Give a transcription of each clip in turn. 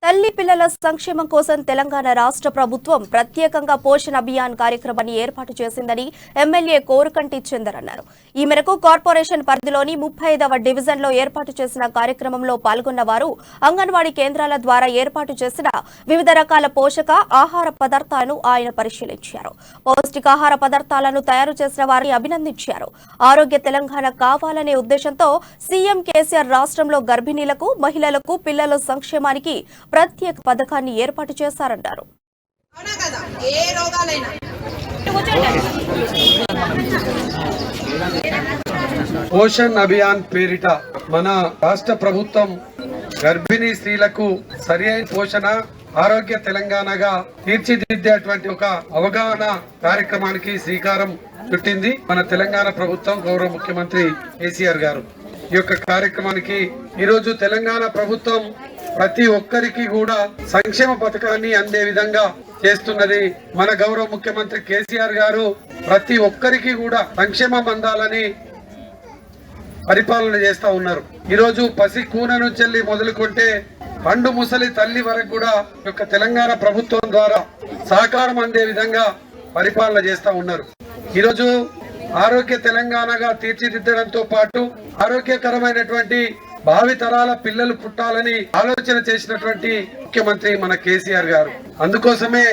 తల్లి పిల్లల సంక్షేమం కోసం తెలంగాణ రాష్ట్ర ప్రభుత్వం ప్రత్యేకంగా పోషణ్ అభియాన్ కార్యక్రమాన్ని ఏర్పాటు చేసిందని ఎమ్మెల్యే కోరుకంటి చందర్ అన్నారు. ఈ మేరకు కార్పొరేషన్ పరిధిలోని 35వ డివిజన్లో ఏర్పాటు చేసిన కార్యక్రమంలో పాల్గొన్న వారు అంగన్వాడీ కేంద్రాల ద్వారా ఏర్పాటు చేసిన వివిధ రకాల పోషక ఆహార పదార్థాలను ఆయన పరిశీలించారు. పౌష్టికాహార పదార్థాలను తయారు చేసిన వారిని అభినందించారు. ఆరోగ్య తెలంగాణ కావాలనే ఉద్దేశంతో సీఎం కేసీఆర్ రాష్ట్రంలో గర్భిణీలకు, మహిళలకు, పిల్లల సంక్షేమానికి ప్రత్యేక పథకాన్ని ఏర్పాటు చేశారన్నారు. పోషణ్ అభియాన్ పేరిట మన రాష్ట్ర ప్రభుత్వం గర్భిణీ స్త్రీలకు సరియైన పోషణ, ఆరోగ్య తెలంగాణగా తీర్చిదిద్దేటువంటి ఒక అవగాహన కార్యక్రమానికి శ్రీకారం చుట్టింది మన తెలంగాణ ప్రభుత్వం, గౌరవ ముఖ్యమంత్రి కేసీఆర్ గారు. ఈ యొక్క కార్యక్రమానికి ఈరోజు తెలంగాణ ప్రభుత్వం ప్రతి ఒక్కరికి కూడా సంక్షేమ పథకాన్ని అందే విధంగా చేస్తున్నది. మన గౌరవ ముఖ్యమంత్రి కేసీఆర్ గారు ప్రతి ఒక్కరికి కూడా సంక్షేమం అందాలని పరిపాలన చేస్తా ఉన్నారు. ఈరోజు పసి కూన నుంచి మొదలుకుంటే పండు ముసలి తల్లి వరకు కూడా యొక్క తెలంగాణ ప్రభుత్వం ద్వారా సహకారం అందే విధంగా పరిపాలన చేస్తా ఉన్నారు. ఈరోజు ఆరోగ్య తెలంగాణగా తీర్చిదిద్దడంతో పాటు ఆరోగ్యకరమైనటువంటి భావి తరాల పిల్లలు పుట్టాలని ఆలోచన చేసినటువంటి ముఖ్యమంత్రి మన కేసీఆర్ గారు. అందుకోసమే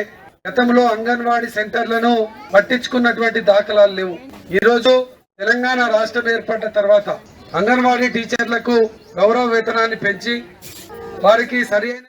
గతంలో అంగన్వాడీ సెంటర్లను పట్టించుకున్నటువంటి దాఖలాలు లేవు. ఈరోజు తెలంగాణ రాష్ట్రం ఏర్పడ్డ తర్వాత అంగన్వాడీ టీచర్లకు గౌరవ వేతనాన్ని పెంచి వారికి సరైన